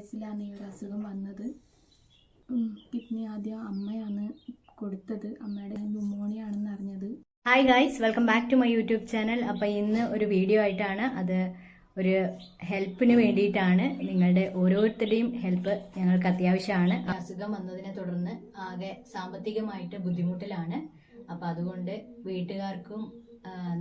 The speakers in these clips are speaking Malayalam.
വയസ്സിലാണ് ഈ ഒരു അസുഖം വന്നത്. കിഡ്നി ആദ്യം അമ്മയാണ് കൊടുത്തത്. അമ്മയുടെ ന്യൂമോണിയ ആണെന്ന് അറിഞ്ഞത്. Hi guys, welcome back to my YouTube channel. അപ്പോൾ ഇന്ന് ഒരു വീഡിയോ ആയിട്ടാണ്. അത് ഒരു ഹെൽപ്പിന് വേണ്ടിയിട്ടാണ്. നിങ്ങളുടെ ഓരോരുത്തരുടെയും ഹെൽപ്പ് ഞങ്ങൾക്ക് അത്യാവശ്യമാണ്. അസുഖം വന്നതിനെ തുടർന്ന് ആകെ സാമ്പത്തികമായിട്ട് ബുദ്ധിമുട്ടിലാണ്. അപ്പോൾ അതുകൊണ്ട് വീട്ടുകാർക്കും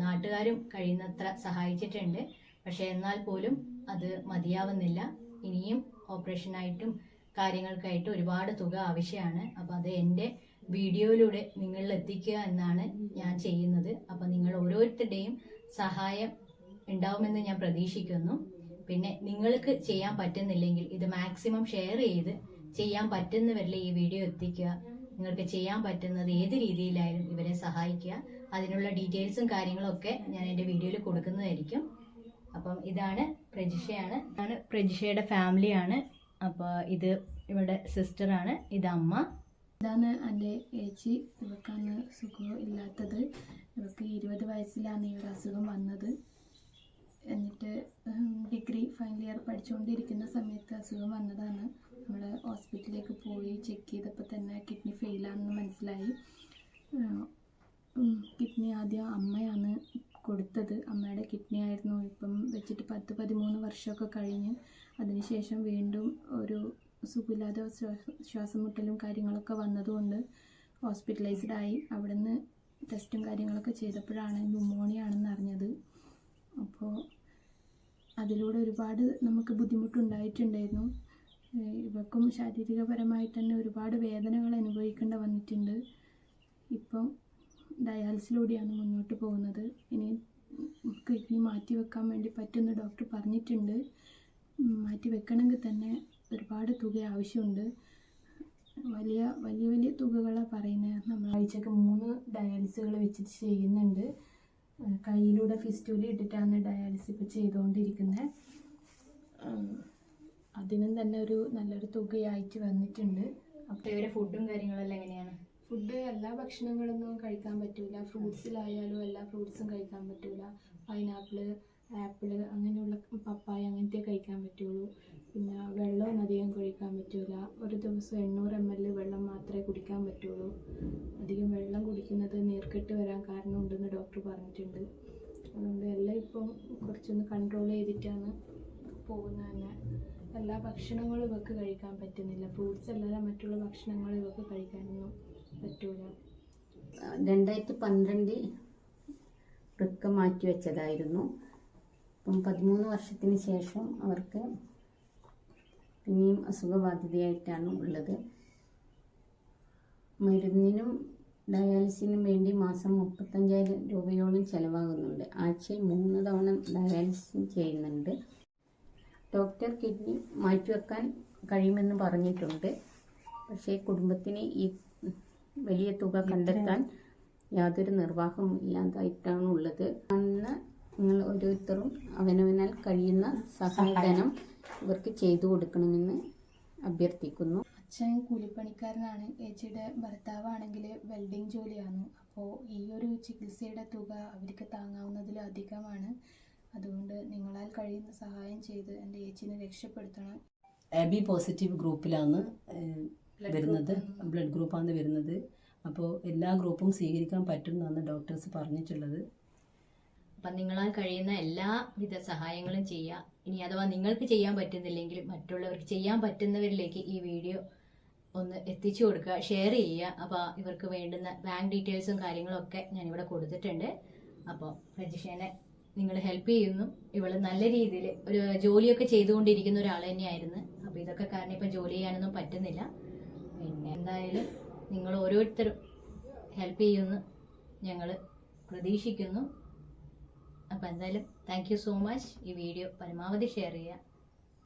നാട്ടുകാരും കഴിയുന്നത്ര സഹായിച്ചിട്ടുണ്ട്. പക്ഷെ എന്നാൽ പോലും അത് മതിയാവുന്നില്ല. ഇനിയും ഓപ്പറേഷനായിട്ടും കാര്യങ്ങൾക്കായിട്ടും ഒരുപാട് തുക ആവശ്യമാണ്. അപ്പോൾ അത് എൻ്റെ വീഡിയോയിലൂടെ നിങ്ങളിൽ എത്തിക്കുക എന്നാണ് ഞാൻ ചെയ്യുന്നത്. അപ്പോൾ നിങ്ങൾ ഓരോരുത്തരുടെയും സഹായം ഉണ്ടാവുമെന്ന് ഞാൻ പ്രതീക്ഷിക്കുന്നു. പിന്നെ നിങ്ങൾക്ക് ചെയ്യാൻ പറ്റുന്നില്ലെങ്കിൽ ഇത് മാക്സിമം ഷെയർ ചെയ്ത് ചെയ്യാൻ പറ്റുന്നവരിൽ ഈ വീഡിയോ എത്തിക്കുക. നിങ്ങൾക്ക് ചെയ്യാൻ പറ്റുന്നത് ഏത് രീതിയിലായാലും ഇവരെ സഹായിക്കുക. അതിനുള്ള ഡീറ്റെയിൽസും കാര്യങ്ങളൊക്കെ ഞാൻ എൻ്റെ വീഡിയോയിൽ കൊടുക്കുന്നതായിരിക്കും. അപ്പം ഇതാണ് പ്രജിഷയാണ്. ഇതാണ് പ്രജിഷയുടെ ഫാമിലിയാണ്. അപ്പോൾ ഇത് ഇവരുടെ സിസ്റ്ററാണ്, ഇത് അമ്മ. ഇതാണ് എൻ്റെ ചേച്ചി. ഇവക്കാണ് സുഖം ഇല്ലാത്തത്. ഇവർക്ക് 20 വയസ്സിലാണ് ഈ ഒരു അസുഖം വന്നത്. എന്നിട്ട് ഡിഗ്രി ഫൈനൽ ഇയർ പഠിച്ചുകൊണ്ടിരിക്കുന്ന സമയത്ത് അസുഖം വന്നതാണ്. നമ്മൾ ഹോസ്പിറ്റലിലേക്ക് പോയി ചെക്ക് ചെയ്തപ്പോൾ തന്നെ കിഡ്നി ഫെയിലാണെന്ന് മനസ്സിലായി. കിഡ്നി ആദ്യം അമ്മയാണ് കൊടുത്തത്. അമ്മയുടെ കിഡ്നി ആയിരുന്നു. ഇപ്പം വെച്ചിട്ട് 10-13 വർഷമൊക്കെ കഴിഞ്ഞ് അതിനുശേഷം വീണ്ടും ഒരു സുഖമില്ലാതെ ശ്വാസം മുട്ടലും കാര്യങ്ങളൊക്കെ വന്നതുകൊണ്ട് ഹോസ്പിറ്റലൈസ്ഡ് ആയി. അവിടെ നിന്ന് ടെസ്റ്റും കാര്യങ്ങളൊക്കെ ചെയ്തപ്പോഴാണ് ന്യൂമോണിയ ആണെന്ന് അറിഞ്ഞത്. അപ്പോൾ അതിലൂടെ ഒരുപാട് നമുക്ക് ബുദ്ധിമുട്ടുണ്ടായിട്ടുണ്ടായിരുന്നു. ഇവക്കും ശാരീരികപരമായിട്ട് തന്നെ ഒരുപാട് വേദനകൾ അനുഭവിക്കേണ്ടി വന്നിട്ടുണ്ട്. ഇപ്പം ഡയാലിസിലൂടെയാണ് മുന്നോട്ട് പോകുന്നത്. ഇനി കിഡ്നി മാറ്റി വെക്കാൻ വേണ്ടി പറ്റുമെന്ന് ഡോക്ടർ പറഞ്ഞിട്ടുണ്ട്. മാറ്റി വെക്കണമെങ്കിൽ തന്നെ ഒരുപാട് തുക ആവശ്യമുണ്ട്. വലിയ വലിയ വലിയ തുകകളാണ് പറയുന്നത്. നമ്മൾ ആഴ്ചക്ക് 3 ഡയാലിസുകൾ വെച്ചിട്ട് ചെയ്യുന്നുണ്ട്. കയ്യിലൂടെ ഫിസ്റ്റൂലി ഇട്ടിട്ടാണ് ഡയാലിസിസ് ഇപ്പോൾ ചെയ്തുകൊണ്ടിരിക്കുന്നത്. അതിനും തന്നെ ഒരു നല്ലൊരു തുകയായിട്ട് വന്നിട്ടുണ്ട്. അപ്പോൾ ഇവരെ ഫുഡും കാര്യങ്ങളെല്ലാം എങ്ങനെയാണ്? ഫുഡ് എല്ലാ ഭക്ഷണങ്ങളൊന്നും കഴിക്കാൻ പറ്റില്ല. ഫ്രൂട്ട്സിലായാലും എല്ലാ ഫ്രൂട്ട്സും കഴിക്കാൻ പറ്റില്ല. പൈനാപ്പിള്, ആപ്പിള്, അങ്ങനെയുള്ള പപ്പായ അങ്ങനത്തെ കഴിക്കാൻ പറ്റുള്ളൂ. പിന്നെ വെള്ളമൊന്നും അധികം കഴിക്കാൻ പറ്റില്ല. ഒരു ദിവസം 800 ml വെള്ളം മാത്രമേ കുടിക്കാൻ പറ്റുള്ളൂ. അധികം വെള്ളം കുടിക്കുന്നത് നീർക്കെട്ട് വരാൻ കാരണമുണ്ടെന്ന് ഡോക്ടർ പറഞ്ഞിട്ടുണ്ട്. അതുകൊണ്ട് എല്ലാം ഇപ്പം കുറച്ചൊന്ന് കൺട്രോൾ ചെയ്തിട്ടാണ് പോകുന്നത് തന്നെ. എല്ലാ ഭക്ഷണങ്ങളും ഇവർക്ക് കഴിക്കാൻ പറ്റുന്നില്ല. ഫ്രൂട്ട്സ് അല്ലാതെ മറ്റുള്ള ഭക്ഷണങ്ങൾ ഇവർക്ക് കഴിക്കാനൊന്നും പറ്റൂല. 2012 വൃക്ക മാറ്റി വെച്ചതായിരുന്നു. അപ്പം 13 വർഷത്തിന് ശേഷം അവർക്ക് പിന്നെയും അസുഖബാധിതയായിട്ടാണ് ഉള്ളത്. മരുന്നിനും ഡയാലിസിനും വേണ്ടി മാസം 35,000 രൂപയോളം ചിലവാകുന്നുണ്ട്. ആഴ്ചയിൽ 3 തവണ ഡയാലിസിസ് ചെയ്യുന്നുണ്ട്. ഡോക്ടർ കിഡ്നി മാറ്റിവെക്കാൻ കഴിയുമെന്ന് പറഞ്ഞിട്ടുണ്ട്. പക്ഷേ കുടുംബത്തിന് ഈ വലിയ തുക കണ്ടെത്താൻ യാതൊരു നിർവാഹവും ഇല്ലാതായിട്ടാണ് ഉള്ളത്. അന്ന് നിങ്ങൾ ഓരോരുത്തരും അവനവനാൽ കഴിയുന്ന സഹായധനം ഇവർക്ക് ചെയ്തു കൊടുക്കണമെന്ന് അഭ്യർത്ഥിക്കുന്നു. അച്ഛൻ കൂലിപ്പണിക്കാരനാണ്. ചേച്ചിയുടെ ഭർത്താവാണെങ്കിൽ വെൽഡിംഗ് ജോലിയാണ്. അപ്പോൾ ഈ ഒരു ചികിത്സയുടെ തുക അവർക്ക് താങ്ങാവുന്നതിലധികമാണ്. അതുകൊണ്ട് നിങ്ങളാൽ കഴിയുന്ന സഹായം ചെയ്ത് എൻ്റെ ചേച്ചിനെ രക്ഷപ്പെടുത്തണം. AB പോസിറ്റീവ് ഗ്രൂപ്പിലാണ് വരുന്നത്, ബ്ലഡ് ഗ്രൂപ്പാണ് വരുന്നത്. അപ്പോൾ എല്ലാ ഗ്രൂപ്പും സ്വീകരിക്കാൻ പറ്റുമെന്നാണ് ഡോക്ടേഴ്സ് പറഞ്ഞിട്ടുള്ളത്. അപ്പം നിങ്ങളാൽ കഴിയുന്ന എല്ലാവിധ സഹായങ്ങളും ചെയ്യുക. ഇനി അഥവാ നിങ്ങൾക്ക് ചെയ്യാൻ പറ്റുന്നില്ലെങ്കിൽ മറ്റുള്ളവർക്ക് ചെയ്യാൻ പറ്റുന്നവരിലേക്ക് ഈ വീഡിയോ ഒന്ന് എത്തിച്ചു കൊടുക്കുക, ഷെയർ ചെയ്യുക. അപ്പോൾ ഇവർക്ക് വേണ്ടുന്ന ബാങ്ക് ഡീറ്റെയിൽസും കാര്യങ്ങളൊക്കെ ഞാനിവിടെ കൊടുത്തിട്ടുണ്ട്. അപ്പോൾ പ്രജിഷേനെ നിങ്ങൾ ഹെൽപ്പ് ചെയ്യുന്നു. ഇവൾ നല്ല രീതിയിൽ ഒരു ജോലിയൊക്കെ ചെയ്തുകൊണ്ടിരിക്കുന്ന ഒരാൾ തന്നെയായിരുന്നു. അപ്പോൾ ഇതൊക്കെ കാരണം ഇപ്പം ജോലി ചെയ്യാനൊന്നും പറ്റുന്നില്ല. പിന്നെ എന്തായാലും നിങ്ങൾ ഓരോരുത്തരും ഹെൽപ്പ് ചെയ്യുമെന്ന് ഞങ്ങൾ പ്രതീക്ഷിക്കുന്നു. അപ്പോൾ എന്തായാലും താങ്ക് യു സോ മച്ച്. ഈ വീഡിയോ പരമാവധി ഷെയർ ചെയ്യുക.